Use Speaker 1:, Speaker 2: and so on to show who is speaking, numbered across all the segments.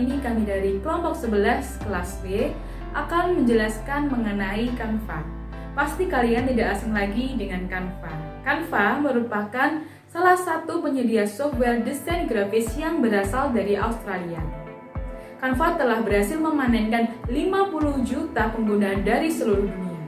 Speaker 1: ini kami dari kelompok 11 kelas B akan menjelaskan mengenai Canva. Pasti kalian tidak asing lagi dengan Canva. Canva merupakan salah satu penyedia software desain grafis yang berasal dari Australia. Canva telah berhasil memanenkan 50 juta pengguna dari seluruh dunia.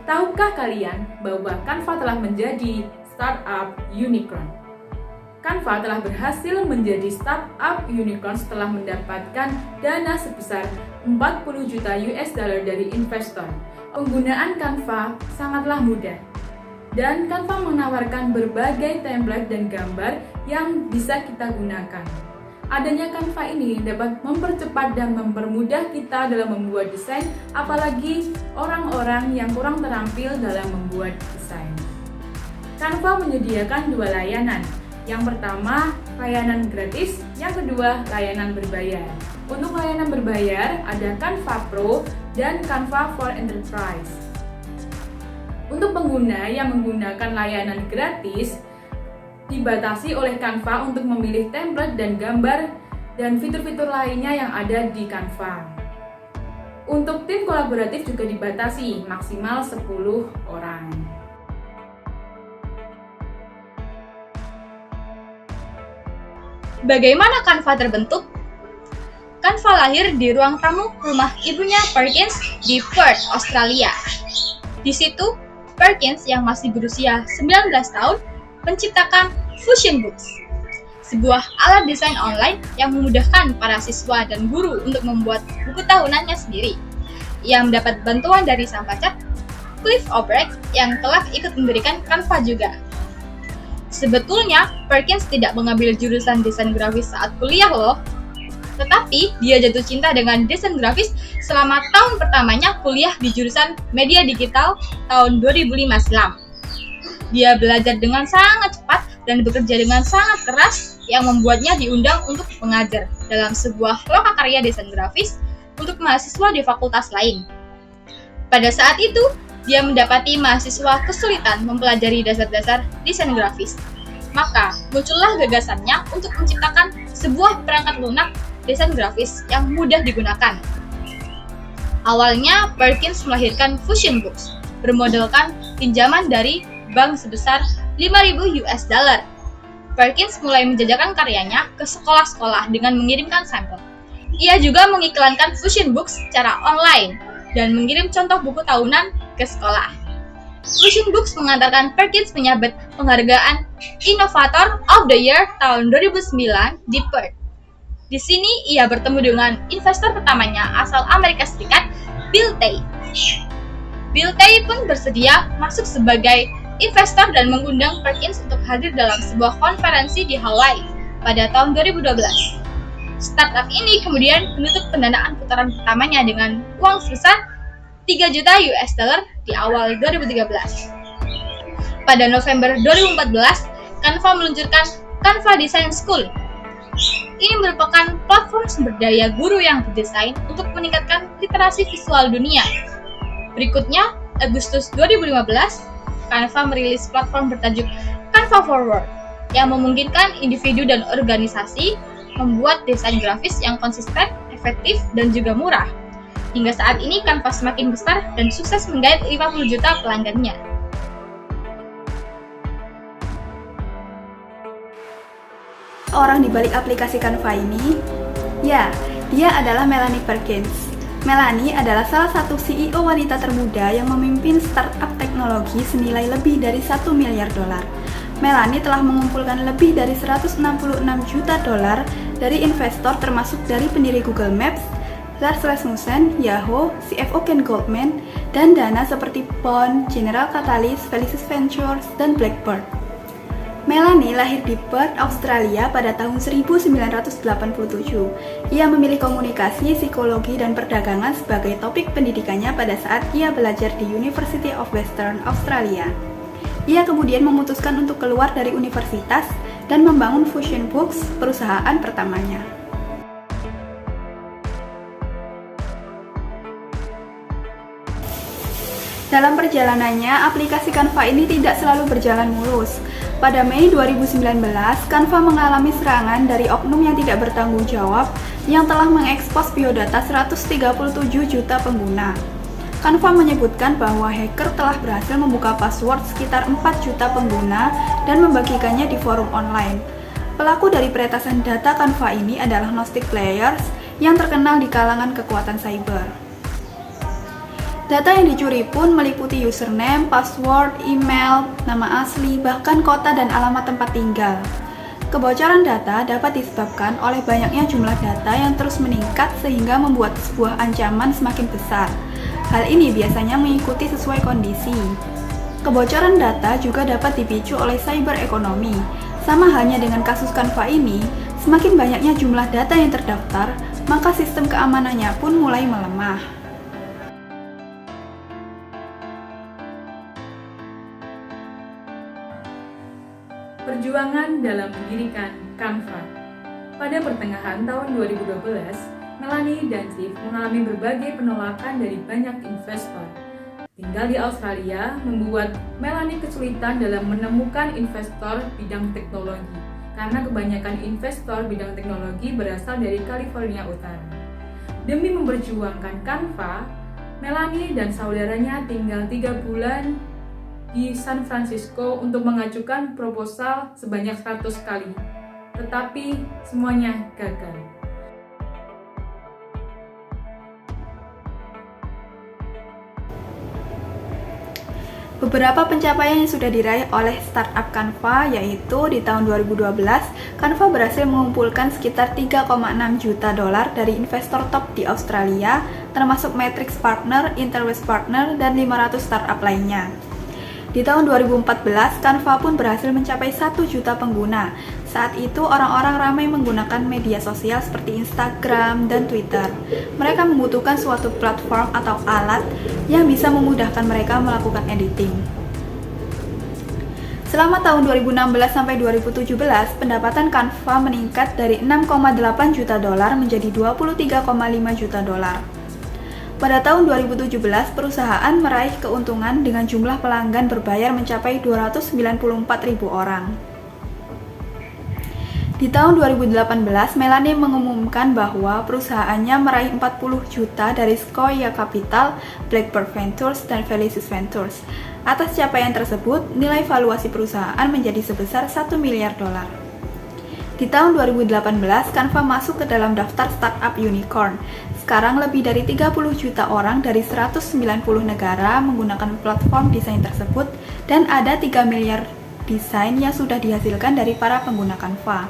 Speaker 1: Tahukah kalian bahwa Canva telah menjadi startup unicorn? Canva telah berhasil menjadi startup unicorn setelah mendapatkan dana sebesar 40 juta US dollar dari investor. Penggunaan Canva sangatlah mudah, dan Canva menawarkan berbagai template dan gambar yang bisa kita gunakan. Adanya Canva ini dapat mempercepat dan mempermudah kita dalam membuat desain, apalagi orang-orang yang kurang terampil dalam membuat desain. Canva menyediakan dua layanan. Yang pertama, layanan gratis, yang kedua, layanan berbayar. Untuk layanan berbayar, ada Canva Pro dan Canva for Enterprise. Untuk pengguna yang menggunakan layanan gratis, dibatasi oleh Canva untuk memilih template dan gambar dan fitur-fitur lainnya yang ada di Canva. Untuk tim kolaboratif juga dibatasi, maksimal 10 orang.
Speaker 2: Bagaimana Canva terbentuk? Canva lahir di ruang tamu rumah ibunya Perkins di Perth, Australia. Di situ, Perkins yang masih berusia 19 tahun menciptakan Fusion Books, sebuah alat desain online yang memudahkan para siswa dan guru untuk membuat buku tahunannya sendiri. Ia mendapat bantuan dari sang pacar, Cliff Albrecht, yang kelak ikut mendirikan Canva juga. Sebetulnya, Perkins tidak mengambil jurusan desain grafis saat kuliah loh. Tetapi, dia jatuh cinta dengan desain grafis selama tahun pertamanya kuliah di jurusan media digital tahun 2005 silam. Dia belajar dengan sangat cepat dan bekerja dengan sangat keras yang membuatnya diundang untuk mengajar dalam sebuah lokakarya desain grafis untuk mahasiswa di fakultas lain. Pada saat itu, dia mendapati mahasiswa kesulitan mempelajari dasar-dasar desain grafis. Maka, muncullah gagasannya untuk menciptakan sebuah perangkat lunak desain grafis yang mudah digunakan. Awalnya, Perkins melahirkan Fusion Books, bermodalkan pinjaman dari bank sebesar 5.000 US dollar. Perkins mulai menjajakan karyanya ke sekolah-sekolah dengan mengirimkan sampel. Ia juga mengiklankan Fusion Books secara online dan mengirim contoh buku tahunan ke sekolah. Fusion Books mengantarkan Perkins menyabet penghargaan Innovator of the Year tahun 2009 di Perth. Di sini ia bertemu dengan investor pertamanya asal Amerika Serikat, Bill Tay. Bill Tay pun bersedia masuk sebagai investor dan mengundang Perkins untuk hadir dalam sebuah konferensi di Hawaii pada tahun 2012. Startup ini kemudian menutup pendanaan putaran pertamanya dengan uang sebesar 3 juta US dollar di awal 2013. Pada November 2014, Canva meluncurkan Canva Design School. Ini merupakan platform sumber daya guru yang berdesain untuk meningkatkan literasi visual dunia. Berikutnya, Agustus 2015, Canva merilis platform bertajuk Canva Forward yang memungkinkan individu dan organisasi membuat desain grafis yang konsisten, efektif, dan juga murah. Hingga saat ini, Canva semakin besar dan sukses menggait 50 juta pelanggannya.
Speaker 3: Orang di balik aplikasi Canva ini? Ya, dia adalah Melanie Perkins. Melanie adalah salah satu CEO wanita termuda yang memimpin startup teknologi senilai lebih dari 1 miliar dolar. Melanie telah mengumpulkan lebih dari 166 juta dolar dari investor termasuk dari pendiri Google Maps, Lars Rasmussen, Yahoo, CFO Ken Goldman, dan dana seperti Bond, General Catalyst, Felicis Ventures, dan Blackbird. Melanie lahir di Perth, Australia pada tahun 1987. Ia memilih komunikasi, psikologi, dan perdagangan sebagai topik pendidikannya pada saat ia belajar di University of Western Australia. Ia kemudian memutuskan untuk keluar dari universitas dan membangun Fusion Books, perusahaan pertamanya. Dalam perjalanannya, aplikasi Canva ini tidak selalu berjalan mulus. Pada Mei 2019, Canva mengalami serangan dari oknum yang tidak bertanggung jawab yang telah mengekspos biodata 137 juta pengguna. Canva menyebutkan bahwa hacker telah berhasil membuka password sekitar 4 juta pengguna dan membagikannya di forum online. Pelaku dari peretasan data Canva ini adalah Gnostic Players yang terkenal di kalangan kekuatan cyber. Data yang dicuri pun meliputi username, password, email, nama asli, bahkan kota dan alamat tempat tinggal. Kebocoran data dapat disebabkan oleh banyaknya jumlah data yang terus meningkat sehingga membuat sebuah ancaman semakin besar. Hal ini biasanya mengikuti sesuai kondisi. Kebocoran data juga dapat dipicu oleh cyber ekonomi. Sama halnya dengan kasus Canva ini, semakin banyaknya jumlah data yang terdaftar, maka sistem keamanannya pun mulai melemah.
Speaker 1: Perjuangan dalam mendirikan Canva. Pada pertengahan tahun 2012, Melanie dan Steve mengalami berbagai penolakan dari banyak investor. Tinggal di Australia membuat Melanie kesulitan dalam menemukan investor bidang teknologi, karena kebanyakan investor bidang teknologi berasal dari California Utara. Demi memperjuangkan Canva, Melanie dan saudaranya tinggal 3 bulan di San Francisco untuk mengajukan proposal sebanyak 100 kali, tetapi semuanya gagal.
Speaker 3: Beberapa pencapaian yang sudah diraih oleh startup Canva yaitu di tahun 2012, Canva berhasil mengumpulkan sekitar 3,6 juta dolar dari investor top di Australia, termasuk Matrix Partner, Interwest Partner, dan 500 startup lainnya. Di tahun 2014, Canva pun berhasil mencapai 1 juta pengguna. Saat itu, orang-orang ramai menggunakan media sosial seperti Instagram dan Twitter. Mereka membutuhkan suatu platform atau alat yang bisa memudahkan mereka melakukan editing. Selama tahun 2016 sampai 2017, pendapatan Canva meningkat dari 6,8 juta dolar menjadi 23,5 juta dolar. Pada tahun 2017, perusahaan meraih keuntungan dengan jumlah pelanggan berbayar mencapai 294.000 orang. Di tahun 2018, Melanie mengumumkan bahwa perusahaannya meraih 40 juta dari Sequoia Capital, Blackbird Ventures, dan Felicis Ventures. Atas capaian tersebut, nilai valuasi perusahaan menjadi sebesar 1 miliar dolar. Di tahun 2018, Canva masuk ke dalam daftar startup unicorn. Sekarang lebih dari 30 juta orang dari 190 negara menggunakan platform desain tersebut dan ada 3 miliar desain yang sudah dihasilkan dari para pengguna Canva.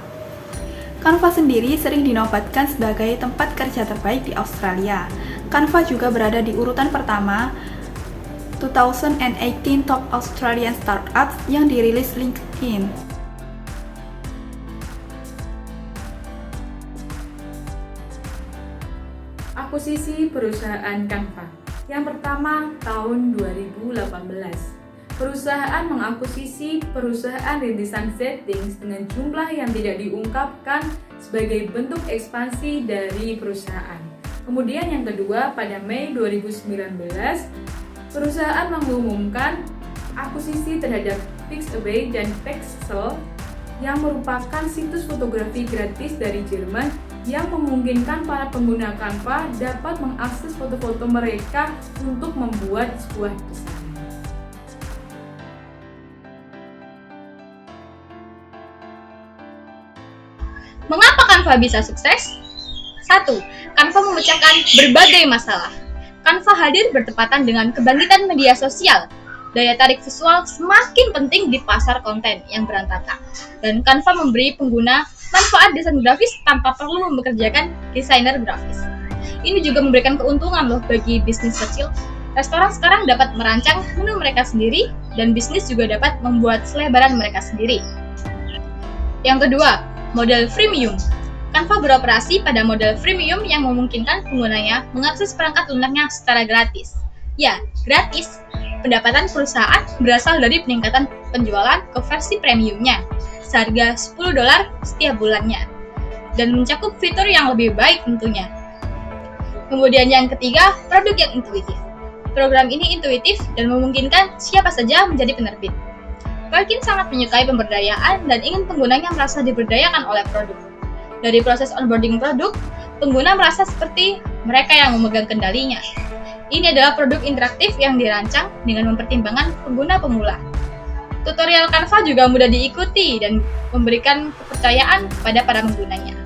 Speaker 3: Canva sendiri sering dinobatkan sebagai tempat kerja terbaik di Australia. Canva juga berada di urutan pertama 2018 Top Australian Startups yang dirilis LinkedIn.
Speaker 1: Akuisisi perusahaan Canva. Yang pertama, tahun 2018. Perusahaan mengakuisisi perusahaan rintisan Settings dengan jumlah yang tidak diungkapkan sebagai bentuk ekspansi dari perusahaan. Kemudian yang kedua, pada Mei 2019, perusahaan mengumumkan akuisisi terhadap Pixabay dan Pexel yang merupakan situs fotografi gratis dari Jerman yang memungkinkan para pengguna Canva dapat mengakses foto-foto mereka untuk membuat sebuah desain.
Speaker 2: Mengapa Canva bisa sukses? 1. Canva memecahkan berbagai masalah. Canva hadir bertepatan dengan kebangkitan media sosial. Daya tarik visual semakin penting di pasar konten yang berantakan. Dan Canva memberi pengguna manfaat desain grafis tanpa perlu mempekerjakan desainer grafis. Ini juga memberikan keuntungan loh bagi bisnis kecil. Restoran sekarang dapat merancang menu mereka sendiri dan bisnis juga dapat membuat selebaran mereka sendiri. Yang kedua, model freemium. Canva beroperasi pada model freemium yang memungkinkan penggunanya mengakses perangkat lunaknya secara gratis. Ya, gratis. Pendapatan perusahaan berasal dari peningkatan penjualan ke versi premiumnya, seharga $10 setiap bulannya, dan mencakup fitur yang lebih baik tentunya. Kemudian yang ketiga, produk yang intuitif. Program ini intuitif dan memungkinkan siapa saja menjadi penerbit. Perkins sangat menyukai pemberdayaan dan ingin penggunanya merasa diberdayakan oleh produk. Dari proses onboarding produk, pengguna merasa seperti mereka yang memegang kendalinya. Ini adalah produk interaktif yang dirancang dengan mempertimbangkan pengguna pemula. Tutorial Canva juga mudah diikuti dan memberikan kepercayaan kepada para penggunanya.